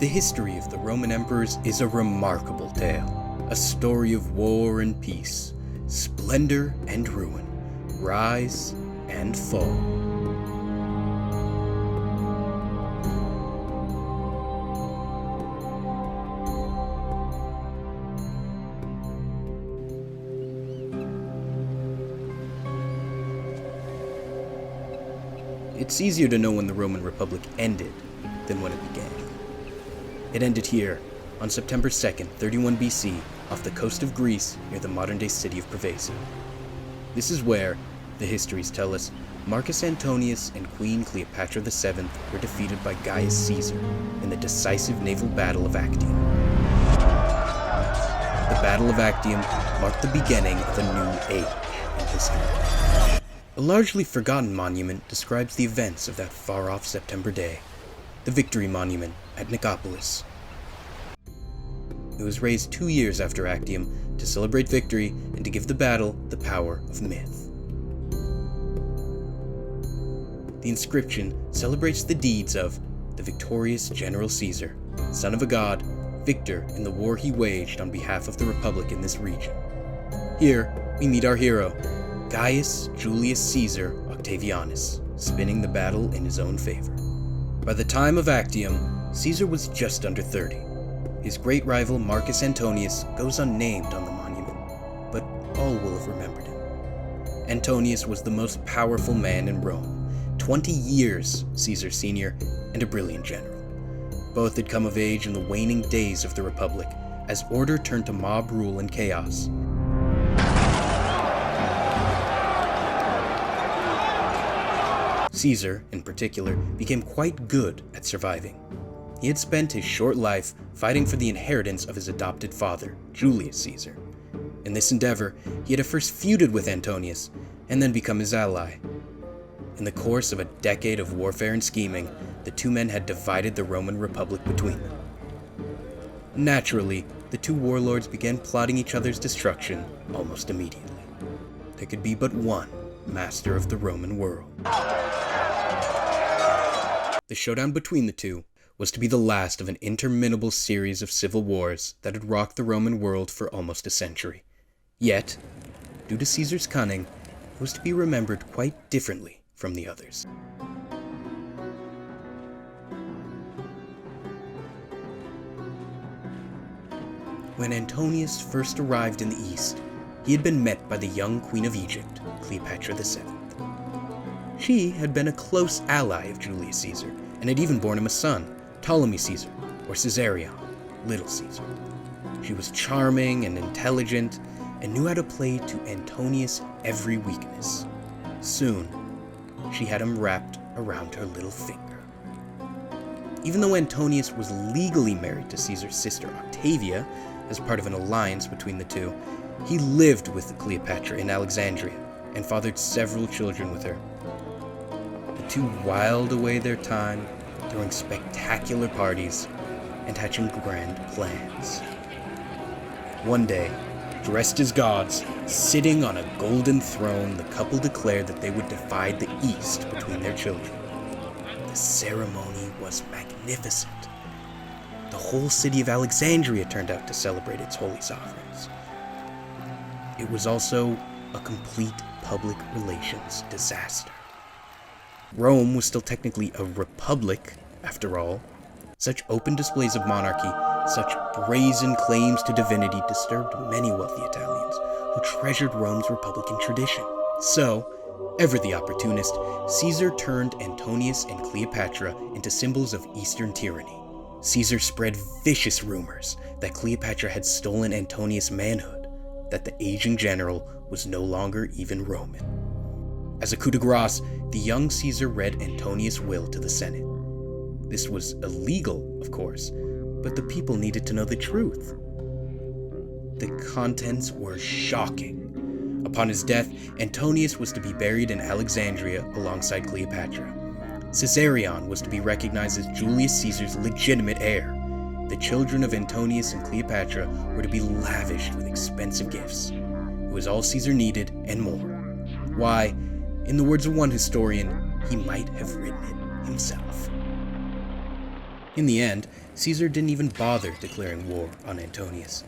The history of the Roman emperors is a remarkable tale, a story of war and peace, splendor and ruin, rise and fall. It's easier to know when the Roman Republic ended than when it began. It ended here, on September 2nd, 31 BC, off the coast of Greece near the modern-day city of Preveza. This is where, the histories tell us, Marcus Antonius and Queen Cleopatra VII were defeated by Gaius Caesar in the decisive naval battle of Actium. The Battle of Actium marked the beginning of a new age in history. A largely forgotten monument describes the events of that far-off September day, the Victory Monument at Nicopolis. It was raised 2 years after Actium to celebrate victory and to give the battle the power of myth. The inscription celebrates the deeds of the victorious General Caesar, son of a god, victor in the war he waged on behalf of the Republic in this region. Here, we meet our hero, Gaius Julius Caesar Octavianus, spinning the battle in his own favor. By the time of Actium, Caesar was just under 30. His great rival Marcus Antonius goes unnamed on the monument, but all will have remembered him. Antonius was the most powerful man in Rome, 20 years Caesar's senior, and a brilliant general. Both had come of age in the waning days of the Republic, as order turned to mob rule and chaos. Caesar, in particular, became quite good at surviving. He had spent his short life fighting for the inheritance of his adopted father, Julius Caesar. In this endeavor, he had at first feuded with Antonius, and then become his ally. In the course of a decade of warfare and scheming, the two men had divided the Roman Republic between them. Naturally, the two warlords began plotting each other's destruction almost immediately. There could be but one master of the Roman world. The showdown between the two was to be the last of an interminable series of civil wars that had rocked the Roman world for almost a century. Yet, due to Caesar's cunning, it was to be remembered quite differently from the others. When Antonius first arrived in the east, he had been met by the young Queen of Egypt, Cleopatra VII. She had been a close ally of Julius Caesar, and had even borne him a son, Ptolemy Caesar, or Caesarion, Little Caesar. She was charming and intelligent, and knew how to play to Antonius' every weakness. Soon, she had him wrapped around her little finger. Even though Antonius was legally married to Caesar's sister Octavia, as part of an alliance between the two, he lived with Cleopatra in Alexandria, and fathered several children with her. The two whiled away their time, throwing spectacular parties and hatching grand plans. One day, dressed as gods, sitting on a golden throne, the couple declared that they would divide the East between their children. The ceremony was magnificent. The whole city of Alexandria turned out to celebrate its holy sovereigns. It was also a complete public relations disaster. Rome was still technically a republic, after all. Such open displays of monarchy, such brazen claims to divinity disturbed many wealthy Italians who treasured Rome's republican tradition. So, ever the opportunist, Caesar turned Antonius and Cleopatra into symbols of Eastern tyranny. Caesar spread vicious rumors that Cleopatra had stolen Antonius' manhood, that the aging general was no longer even Roman. As a coup de grace, the young Caesar read Antonius' will to the Senate. This was illegal, of course, but the people needed to know the truth. The contents were shocking. Upon his death, Antonius was to be buried in Alexandria alongside Cleopatra. Caesarion was to be recognized as Julius Caesar's legitimate heir. The children of Antonius and Cleopatra were to be lavished with expensive gifts. It was all Caesar needed and more. Why, in the words of one historian, he might have written it himself. In the end, Caesar didn't even bother declaring war on Antonius.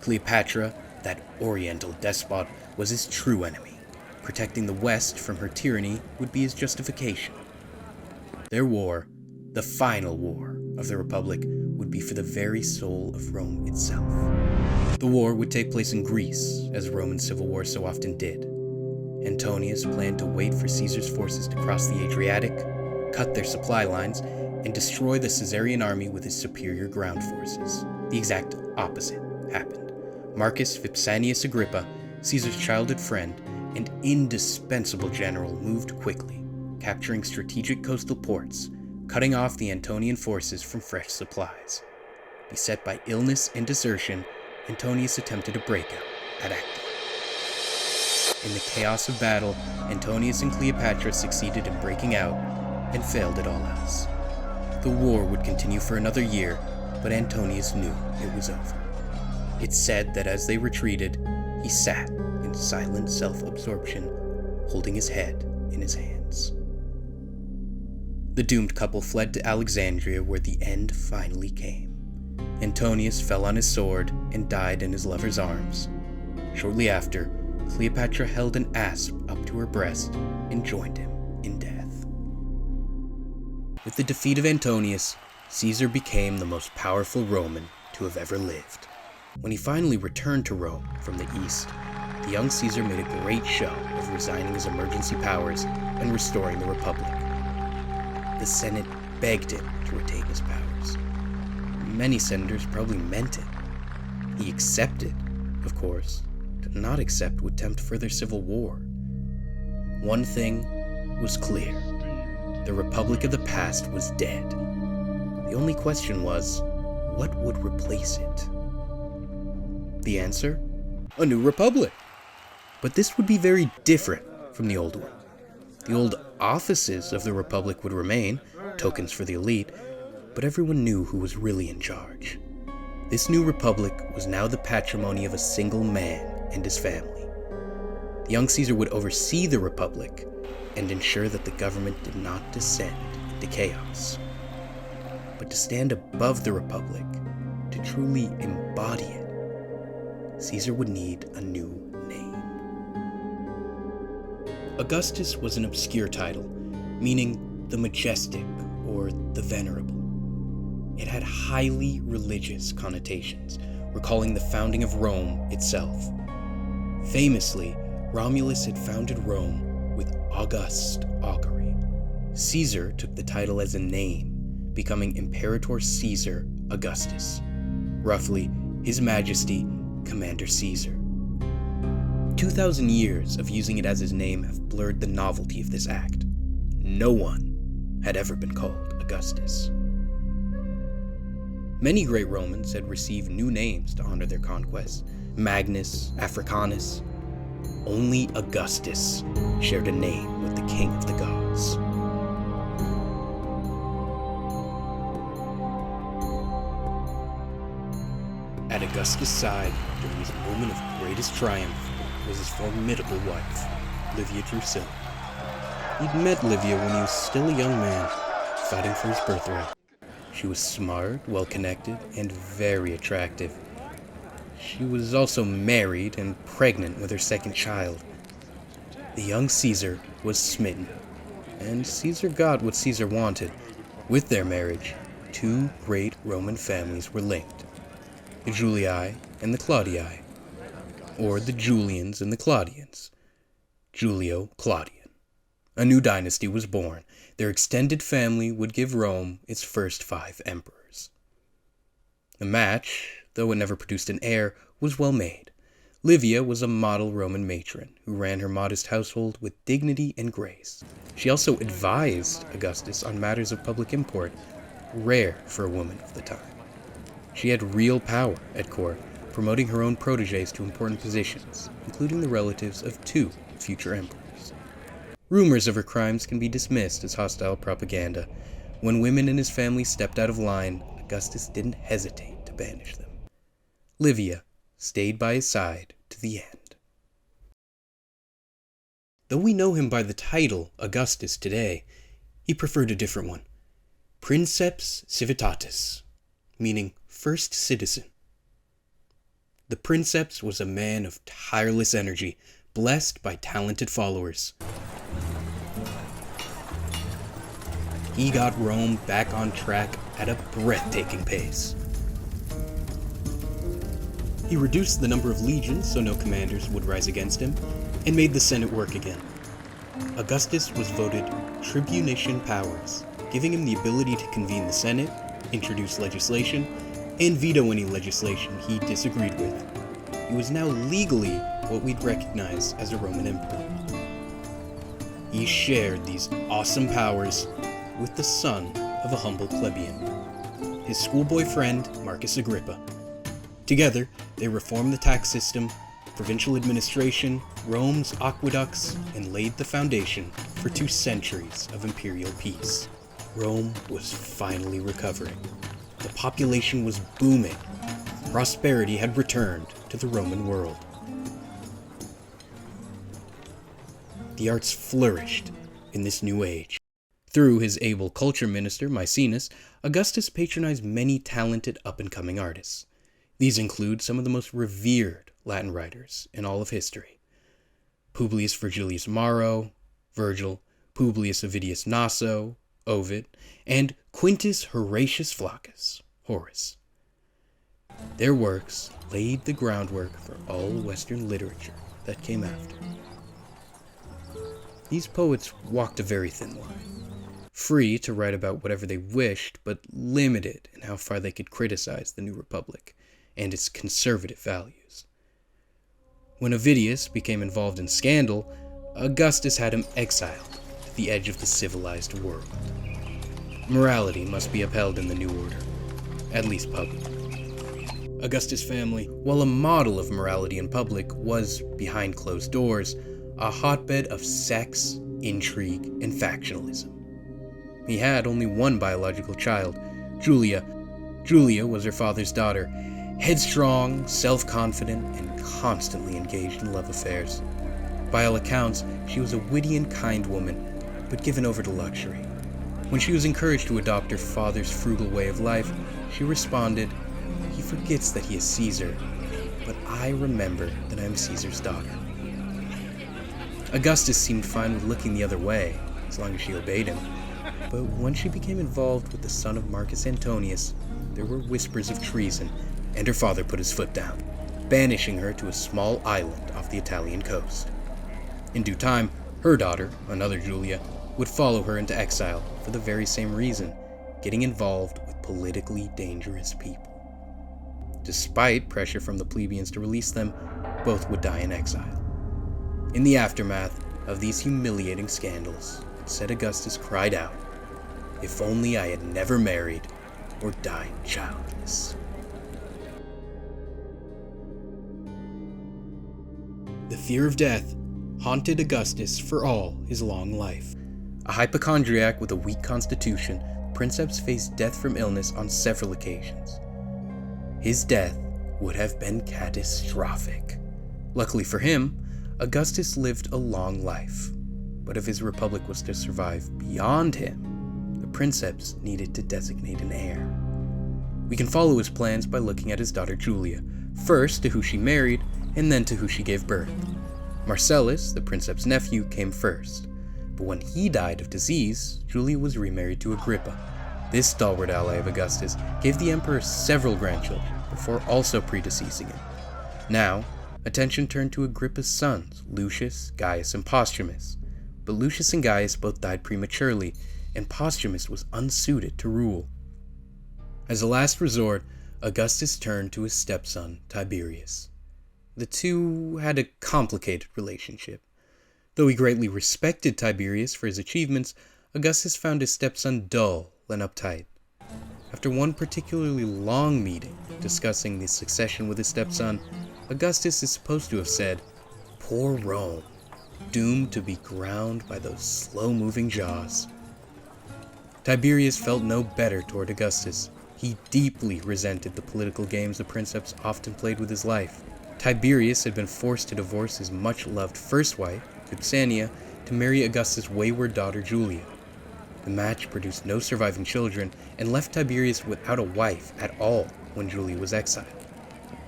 Cleopatra, that oriental despot, was his true enemy. Protecting the West from her tyranny would be his justification. Their war, the final war of the Republic, would be for the very soul of Rome itself. The war would take place in Greece, as Roman civil wars so often did. Antonius planned to wait for Caesar's forces to cross the Adriatic, cut their supply lines, and destroy the Caesarian army with his superior ground forces. The exact opposite happened. Marcus Vipsanius Agrippa, Caesar's childhood friend and indispensable general, moved quickly, capturing strategic coastal ports, cutting off the Antonian forces from fresh supplies. Beset by illness and desertion, Antonius attempted a breakout at Actium. In the chaos of battle, Antonius and Cleopatra succeeded in breaking out and failed at all else. The war would continue for another year, but Antonius knew it was over. It's said that as they retreated, he sat in silent self-absorption, holding his head in his hands. The doomed couple fled to Alexandria, where the end finally came. Antonius fell on his sword and died in his lover's arms. Shortly after, Cleopatra held an asp up to her breast and joined him in death. With the defeat of Antonius, Caesar became the most powerful Roman to have ever lived. When he finally returned to Rome from the east, the young Caesar made a great show of resigning his emergency powers and restoring the Republic. The Senate begged him to retain his powers. Many senators probably meant it. He accepted, of course. To not accept would tempt further civil war. One thing was clear. The Republic of the past was dead. The only question was, what would replace it? The answer? A new republic. But this would be very different from the old one. The old offices of the Republic would remain, tokens for the elite, but everyone knew who was really in charge. This new republic was now the patrimony of a single man and his family. The young Caesar would oversee the Republic and ensure that the government did not descend into chaos. But to stand above the Republic, to truly embody it, Caesar would need a new name. Augustus was an obscure title, meaning the majestic or the venerable. It had highly religious connotations, recalling the founding of Rome itself. Famously, Romulus had founded Rome with august augury. Caesar took the title as a name, becoming Imperator Caesar Augustus, roughly His Majesty Commander Caesar. 2,000 years of using it as his name have blurred the novelty of this act. No one had ever been called Augustus. Many great Romans had received new names to honor their conquests: Magnus, Africanus. Only Augustus shared a name with the king of the gods. At Augustus' side, during his moment of greatest triumph, was his formidable wife, Livia Drusilla. He'd met Livia when he was still a young man, fighting for his birthright. She was smart, well-connected, and very attractive. She was also married and pregnant with her second child. The young Caesar was smitten, and Caesar got what Caesar wanted. With their marriage, two great Roman families were linked: the Julii and the Claudii, or the Julians and the Claudians. Julio-Claudian. A new dynasty was born. Their extended family would give Rome its first 5 emperors. The match, though it never produced an heir, was well made. Livia was a model Roman matron who ran her modest household with dignity and grace. She also advised Augustus on matters of public import, rare for a woman of the time. She had real power at court, promoting her own protégés to important positions, including the relatives of 2 future emperors. Rumors of her crimes can be dismissed as hostile propaganda. When women in his family stepped out of line, Augustus didn't hesitate to banish them. Livia stayed by his side to the end. Though we know him by the title Augustus today, he preferred a different one. Princeps Civitatis, meaning first citizen. The Princeps was a man of tireless energy, blessed by talented followers. He got Rome back on track at a breathtaking pace. He reduced the number of legions so no commanders would rise against him, and made the Senate work again. Augustus was voted tribunician powers, giving him the ability to convene the Senate, introduce legislation, and veto any legislation he disagreed with. He was now legally what we'd recognize as a Roman emperor. He shared these awesome powers with the son of a humble plebeian, his schoolboy friend Marcus Agrippa. Together, they reformed the tax system, provincial administration, Rome's aqueducts, and laid the foundation for 2 centuries of imperial peace. Rome was finally recovering. The population was booming. Prosperity had returned to the Roman world. The arts flourished in this new age. Through his able culture minister, Maecenas, Augustus patronized many talented up-and-coming artists. These include some of the most revered Latin writers in all of history: Publius Virgilius Maro, Virgil, Publius Ovidius Naso, Ovid, and Quintus Horatius Flaccus, Horace. Their works laid the groundwork for all Western literature that came after. These poets walked a very thin line, free to write about whatever they wished, but limited in how far they could criticize the new republic and its conservative values. When Ovidius became involved in scandal, Augustus had him exiled to the edge of the civilized world. Morality must be upheld in the new order, at least publicly. Augustus' family, while a model of morality in public, was, behind closed doors, a hotbed of sex, intrigue, and factionalism. He had only one biological child, Julia. Julia was her father's daughter, headstrong, self-confident, and constantly engaged in love affairs. By all accounts, she was a witty and kind woman, but given over to luxury. When she was encouraged to adopt her father's frugal way of life, she responded, "He forgets that he is Caesar, but I remember that I am Caesar's daughter." Augustus seemed fine with looking the other way, as long as she obeyed him. But when she became involved with the son of Marcus Antonius, there were whispers of treason, and her father put his foot down, banishing her to a small island off the Italian coast. In due time, her daughter, another Julia, would follow her into exile for the very same reason, getting involved with politically dangerous people. Despite pressure from the plebeians to release them, both would die in exile. In the aftermath of these humiliating scandals, said Augustus cried out, "If only I had never married or died childless." The fear of death haunted Augustus for all his long life. A hypochondriac with a weak constitution, Princeps faced death from illness on several occasions. His death would have been catastrophic. Luckily for him, Augustus lived a long life, but if his republic was to survive beyond him, the Princeps needed to designate an heir. We can follow his plans by looking at his daughter Julia, first to who she married, and then to who she gave birth. Marcellus, the Princeps' nephew, came first, but when he died of disease, Julia was remarried to Agrippa. This stalwart ally of Augustus gave the emperor several grandchildren before also predeceasing him. Now, attention turned to Agrippa's sons, Lucius, Gaius, and Postumus. But Lucius and Gaius both died prematurely, and Postumus was unsuited to rule. As a last resort, Augustus turned to his stepson, Tiberius. The two had a complicated relationship. Though he greatly respected Tiberius for his achievements, Augustus found his stepson dull and uptight. After one particularly long meeting discussing the succession with his stepson, Augustus is supposed to have said, "Poor Rome, doomed to be ground by those slow-moving jaws." Tiberius felt no better toward Augustus. He deeply resented the political games the Princeps often played with his life. Tiberius had been forced to divorce his much-loved first wife, Vipsania, to marry Augustus' wayward daughter Julia. The match produced no surviving children and left Tiberius without a wife at all when Julia was exiled.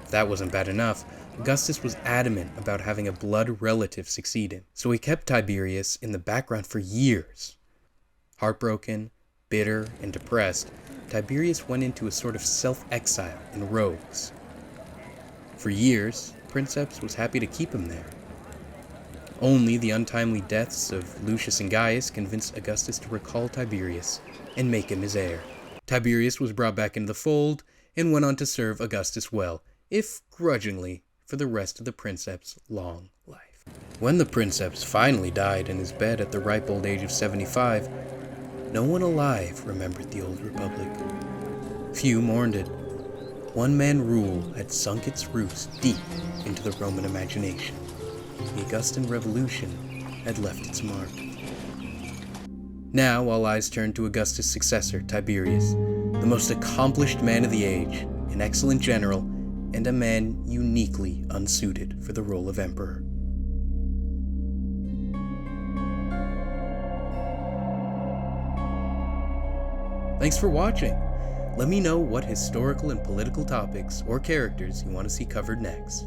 If that wasn't bad enough, Augustus was adamant about having a blood relative succeed him, so he kept Tiberius in the background for years. Heartbroken, bitter, and depressed, Tiberius went into a sort of self-exile in Rhodes. For years, Princeps was happy to keep him there. Only the untimely deaths of Lucius and Gaius convinced Augustus to recall Tiberius and make him his heir. Tiberius was brought back into the fold and went on to serve Augustus well, if grudgingly, for the rest of the Princeps' long life. When the Princeps finally died in his bed at the ripe old age of 75, no one alive remembered the old republic. Few mourned it. One-man rule had sunk its roots deep into the Roman imagination. The Augustan Revolution had left its mark. Now all eyes turned to Augustus' successor, Tiberius, the most accomplished man of the age, an excellent general, and a man uniquely unsuited for the role of emperor. Thanks for watching. Let me know what historical and political topics or characters you want to see covered next.